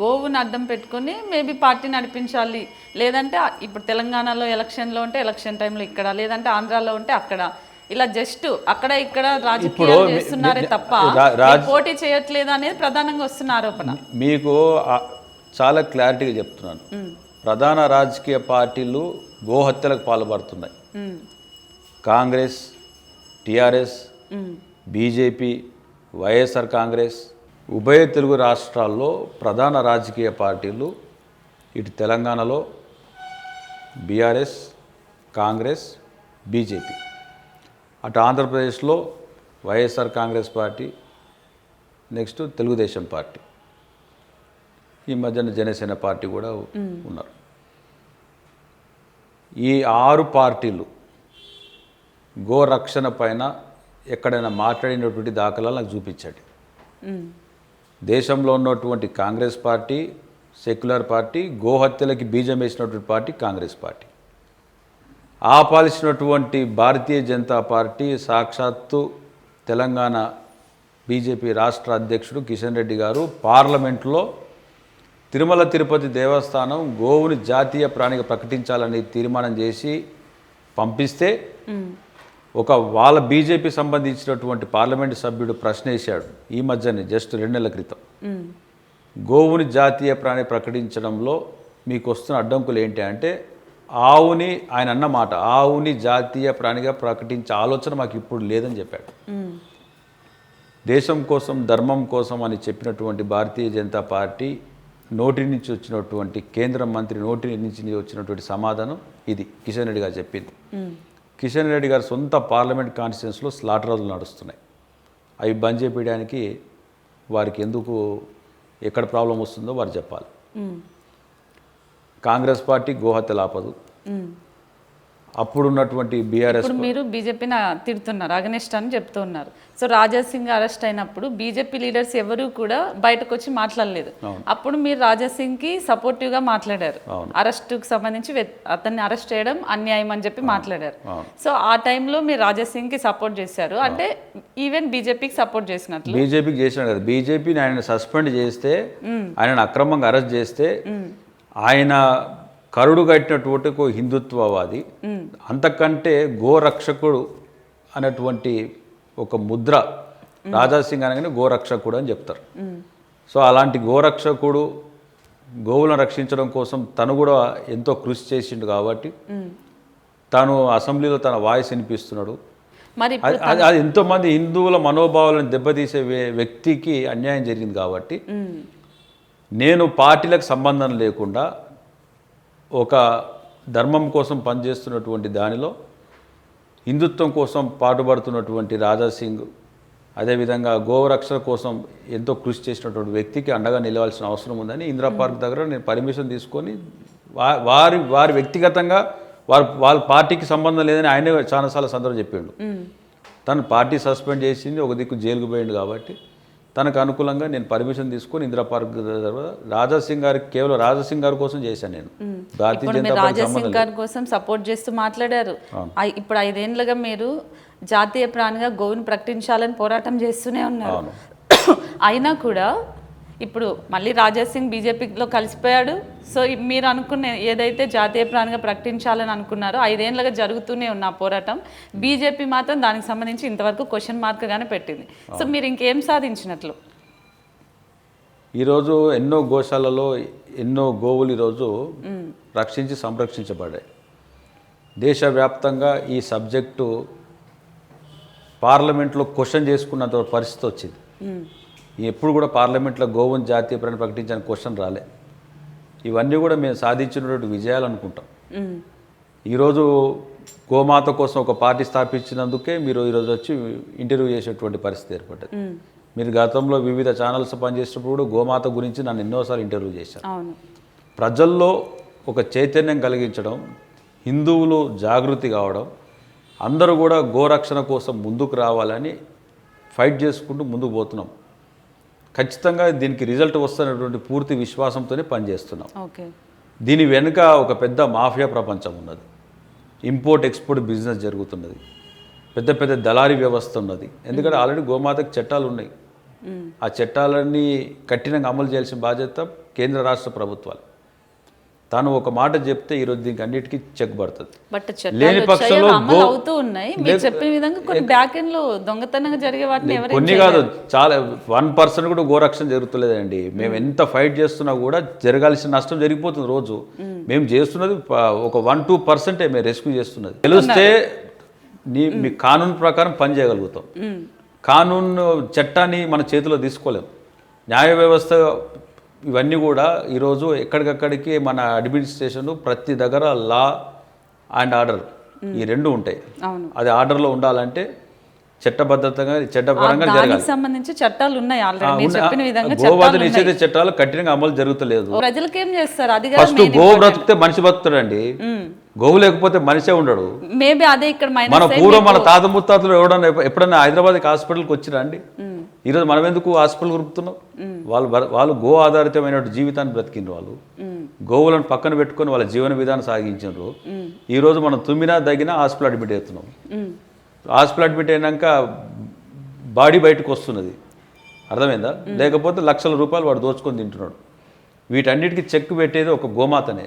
గోవుని అడ్డం పెట్టుకొని మేబీ పార్టీ నడిపించాలి, లేదంటే ఇప్పుడు తెలంగాణలో ఎలక్షన్లో ఉంటే ఎలక్షన్ టైంలో ఇక్కడ, లేదంటే ఆంధ్రాలో ఉంటే అక్కడ, ఇలా జస్ట్ అక్కడ ఇక్కడ రాజకీయాలు చేస్తున్నారే తప్ప పోటీ చేయట్లేదు అనేది ప్రధానంగా వస్తున్న ఆరోపణ. మీకు చాలా క్లారిటీగా చెప్తున్నాను. ప్రధాన రాజకీయ పార్టీలు గోహత్యలకు పాల్పడుతున్నాయి. కాంగ్రెస్, టిఆర్ఎస్, బీజేపీ, వైఎస్ఆర్ కాంగ్రెస్, ఉభయ తెలుగు రాష్ట్రాల్లో ప్రధాన రాజకీయ పార్టీలు ఇటు తెలంగాణలో బీఆర్ఎస్, కాంగ్రెస్, బీజేపీ, అటు ఆంధ్రప్రదేశ్లో YSR Congress party, next Telugu Desam party, ఈ మధ్యన జనసేన పార్టీ కూడా ఉన్నారు. ఈ 6 పార్టీలు గోరక్షణ పైన ఎక్కడైనా మాట్లాడినటువంటి దాఖలాలు నాకు చూపించండి. దేశంలో ఉన్నటువంటి కాంగ్రెస్ పార్టీ, సెక్యులర్ పార్టీ, గోహత్యలకి బీజం వేసినటువంటి party Congress party. ఆపాల్సినటువంటి Bharatiya Janata party సాక్షాత్తు తెలంగాణ బీజేపీ రాష్ట్ర అధ్యక్షుడు కిషన్ రెడ్డి గారు పార్లమెంట్లో తిరుమల తిరుపతి దేవస్థానం గోవుని జాతీయ ప్రాణిగా ప్రకటించాలని తీర్మానం చేసి పంపిస్తే వాళ్ళ బీజేపీ సంబంధించినటువంటి పార్లమెంటు సభ్యుడు ప్రశ్న వేశాడు ఈ మధ్యనే, జస్ట్ 2 నెలల క్రితం. గోవుని జాతీయ ప్రాణి ప్రకటించడంలో మీకు వస్తున్న అడ్డంకులు ఏంటి అంటే, ఆయన అన్న మాట, ఆవుని జాతీయ ప్రాణిగా ప్రకటించే ఆలోచన మాకు ఇప్పుడు లేదని చెప్పాడు. దేశం కోసం, ధర్మం కోసం అని చెప్పినటువంటి భారతీయ జనతా పార్టీ నోటి నుంచి వచ్చినటువంటి, కేంద్ర మంత్రి నోటి నుంచి వచ్చినటువంటి సమాధానం ఇది కిషన్ రెడ్డి గారు చెప్పింది. కిషన్ రెడ్డి గారు సొంత పార్లమెంట్ కాన్స్టిట్యున్సీలో స్లాటర్ హౌస్లు నడుస్తున్నాయి. అవి బంద్ చేయించడానికి వారికి ఎందుకు, ఎక్కడ ప్రాబ్లం వస్తుందో వారు చెప్పాలి. కాంగ్రెస్ పార్టీ గోహత్యలు ఆపదు. అప్పుడున్నటువంటి బీఆర్ఎస్, మీరు బీజేపీని తిడుతున్నారు, అగనెస్ట్ అని చెప్తున్నారు. సో రాజాసింగ్ అరెస్ట్ అయినప్పుడు బీజేపీ లీడర్స్ ఎవరు కూడా బయటకు వచ్చి మాట్లాడలేదు. అప్పుడు మీరు రాజాసింగ్కి సపోర్టివ్గా మాట్లాడారు. అరెస్టుకు సంబంధించి అతన్ని అరెస్ట్ చేయడం అన్యాయం అని చెప్పి మాట్లాడారు. సో ఆ టైంలో మీరు రాజాసింగ్కి సపోర్ట్ చేశారు, అంటే ఈవెన్ బీజేపీకి సపోర్ట్ చేసినట్లు. బీజేపీకి చేసిన కదా, బీజేపీని ఆయన సస్పెండ్ చేస్తే, ఆయనను అక్రమంగా అరెస్ట్ చేస్తే, ఆయన కరుడు కట్టినటువంటి ఒక హిందుత్వవాది, అంతకంటే గోరక్షకుడు అనేటువంటి ఒక ముద్ర రాజాసింగ్ అనగానే గోరక్షకుడు అని చెప్తారు. సో అలాంటి గోరక్షకుడు గోవులను రక్షించడం కోసం తను కూడా ఎంతో కృషి చేసిండు కాబట్టి తాను అసెంబ్లీలో తన వాయిస్ వినిపిస్తున్నాడు. మరి అది ఎంతోమంది హిందువుల మనోభావాలను దెబ్బతీసే వ్యక్తికి అన్యాయం జరిగింది కాబట్టి నేను పార్టీలకు సంబంధం లేకుండా ఒక ధర్మం కోసం పనిచేస్తున్నటువంటి దానిలో హిందుత్వం కోసం పాటుపడుతున్నటువంటి రాజాసింగ్, అదేవిధంగా గోరక్షణ కోసం ఎంతో కృషి చేసినటువంటి వ్యక్తికి అండగా నిలవాల్సిన అవసరం ఉందని ఇందిరా పార్క్ దగ్గర నేను పర్మిషన్ తీసుకొని వారి వ్యక్తిగతంగా వాళ్ళ పార్టీకి సంబంధం లేదని ఆయనే చాలాసార్లు సందర్భం చెప్పిండు. తను పార్టీ సస్పెండ్ చేసింది, ఒక దిక్కు జైలుకు పోయిండు కాబట్టి తనకు అనుకూలంగా నేను పర్మిషన్ తీసుకొని ఇందిరా పార్క్ రాజాసింగ్ గారికి, కేవలం రాజాసింగ్ గారి కోసం చేశాను నేను. భారతీయ జనతా పార్టీ రాజాసింగ్ గారి కోసం సపోర్ట్ చేస్తూ మాట్లాడారు. ఇప్పుడు 5 ఏళ్లుగా మీరు జాతీయ ప్రాణిగా గోవును ప్రకటించాలని పోరాటం చేస్తూనే ఉన్నారు. అయినా కూడా ఇప్పుడు మళ్ళీ రాజాసింగ్ బీజేపీలో కలిసిపోయాడు. సో మీరు అనుకునే ఏదైతే జాతీయ ప్రాణిగా ప్రకటించాలని అనుకున్నారో 5 ఏళ్లుగా జరుగుతూనే ఉన్న పోరాటం, బీజేపీ మాత్రం దానికి సంబంధించి ఇంతవరకు క్వశ్చన్ మార్క్గానే పెట్టింది. సో మీరు ఇంకేం సాధించినట్లు? ఈరోజు ఎన్నో గోశాలలో ఎన్నో గోవులు ఈరోజు రక్షించి సంరక్షించబడ్డాయి. దేశవ్యాప్తంగా ఈ సబ్జెక్టు పార్లమెంట్లో క్వశ్చన్ చేసుకున్నంత పరిస్థితి వచ్చింది. ఎప్పుడు కూడా పార్లమెంట్లో గోవుని జాతీయ ప్రాణి ప్రకటించని క్వశ్చన్ రాలే. ఇవన్నీ కూడా మేము సాధించినటువంటి విజయాలు అనుకుంటాం. ఈరోజు గోమాత కోసం ఒక పార్టీ స్థాపించినందుకే మీరు ఈరోజు వచ్చి ఇంటర్వ్యూ చేసేటువంటి పరిస్థితి ఏర్పడ్డది. మీరు గతంలో వివిధ ఛానల్స్ పనిచేసినప్పుడు కూడా గోమాత గురించి నన్ను ఎన్నోసార్లు ఇంటర్వ్యూ చేశాను. ప్రజల్లో ఒక చైతన్యం కలిగించడం, హిందువులు జాగృతి కావడం, అందరూ కూడా గోరక్షణ కోసం ముందుకు రావాలని ఫైట్ చేసుకుంటూ ముందుకు పోతున్నాం. ఖచ్చితంగా దీనికి రిజల్ట్ వస్తున్నటువంటి పూర్తి విశ్వాసంతోనే పనిచేస్తున్నాం. దీని వెనుక ఒక పెద్ద మాఫియా ప్రపంచం ఉన్నది. ఇంపోర్ట్ ఎక్స్పోర్ట్ బిజినెస్ జరుగుతున్నది. పెద్ద పెద్ద దళారీ వ్యవస్థ ఉన్నది. ఎందుకంటే ఆల్రెడీ గోమాతకు చట్టాలు ఉన్నాయి. ఆ చట్టాలన్నీ కఠినంగా అమలు చేయాల్సిన బాధ్యత కేంద్ర రాష్ట్ర ప్రభుత్వాలు. తను ఒక మాట చెప్తే ఈరోజు దీనికి అన్నిటికీ చెక్ పడుతుంది. బట్ లేని పక్షంలో అమలు అవుతూ ఉన్నాయి. మీరు చెప్పిన విధంగా కొన్ని బ్యాక్ ఎండ్ లో దొంగతనంగా జరిగే వాటిని ఎవరైనా కొన్ని కాదు, చాలా 1% కూడా గోరక్షణ జరుగుతులేదండి. మేము ఎంత ఫైట్ చేస్తున్నా కూడా జరగాల్సిన నష్టం జరిగిపోతుంది రోజు. మేము చేస్తున్నది ఒక 1-2% మేము రెస్క్యూ చేస్తున్నది. తెలిస్తే మీ కానూన్ ప్రకారం పని చేయగలుగుతాం. కానూన్ చట్టాన్ని మన చేతిలో తీసుకోలేం. న్యాయ వ్యవస్థ ఇవన్నీ కూడా ఈరోజు ఎక్కడికక్కడికి మన అడ్మినిస్ట్రేషన్ ప్రతి దగ్గర లా అండ్ ఆర్డర్ ఈ రెండు ఉంటాయి. అది ఆర్డర్లో ఉండాలంటే చట్టబద్ధతంగా చట్టపరంగా జరగాలి. సంబంధించి చట్టాలు ఉన్నాయి ఆల్రెడీ. మీరు చెప్పిన విధంగా గోవధ నిషేధ చట్టాలు కఠినంగా అమలు జరుగుతలేదు. ప్రజలకు ఏం చేస్తారు? అది ఫస్ట్ గోవు బ్రతికితే మనిషి బతుకుతాడండి. గోవు లేకపోతే మనిషే ఉండడు. మేబీ అదే ఇక్కడ మన పూర్వం మన తాత ముత్తాతలు ఎప్పుడన్నా హైదరాబాద్కి హాస్పిటల్కి వచ్చిరా అండి? ఈరోజు మనం ఎందుకు హాస్పిటల్ గురుపుతున్నాం? వాళ్ళు గో ఆధారితమైన జీవితాన్ని బ్రతికిండ్రు. వాళ్ళు గోవులను పక్కన పెట్టుకొని వాళ్ళ జీవన విధానం సాగించారు. ఈరోజు మనం తుమ్మినా దగ్గినా హాస్పిటల్ అడ్మిట్ అవుతున్నాం. హాస్పిటల్ అడ్మిట్ అయినాక బాడీ బయటకు వస్తున్నది, అర్థమైందా? లేకపోతే లక్షల రూపాయలు వాడు దోచుకొని తింటున్నాడు. వీటన్నిటికీ చెక్ పెట్టేది ఒక గోమాతనే.